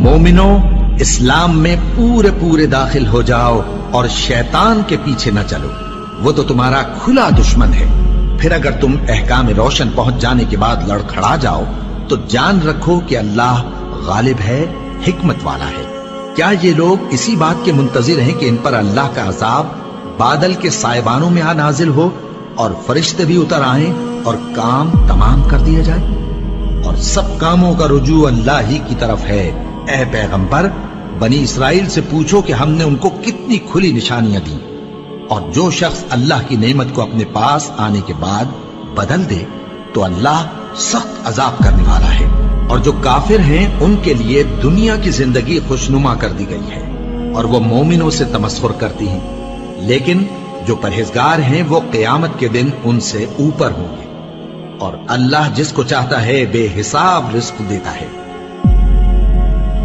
मोमिनो, इस्लाम में पूरे पूरे दाखिल हो जाओ और शैतान के पीछे न चलो, वो तो तुम्हारा खुला दुश्मन है। फिर अगर तुम अहकाम रोशन पहुंच जाने के बाद लड़खड़ा जाओ तो जान रखो कि अल्लाह गालिब है, हिकमत वाला है। क्या ये लोग इसी बात के मुंतजिर हैं कि इन पर अल्लाह का अजाब बादल के साइबानों में आ नाजिल हो और फरिश्ते भी उतर आए और काम तमाम कर दिया जाए? और सब कामों का रुजू अल्लाह ही की तरफ है। ए पैगंबर, बनी इसराइल से पूछो कि हमने उनको कितनी खुली निशानियां दी, और जो शख्स अल्लाह की नेमत को अपने पास आने के बाद बदल दे तो अल्लाह सख्त अजाब करने वाला है। और जो काफिर हैं उनके लिए दुनिया की जिंदगी खुशनुमा कर दी गई है और वो मोमिनों से तमस्खुर करती हैं, लेकिन जो परहेजगार हैं वो क़यामत के दिन उनसे ऊपर होंगे। और अल्लाह जिसको चाहता है बेहिसाब रिज़्क़ देता है।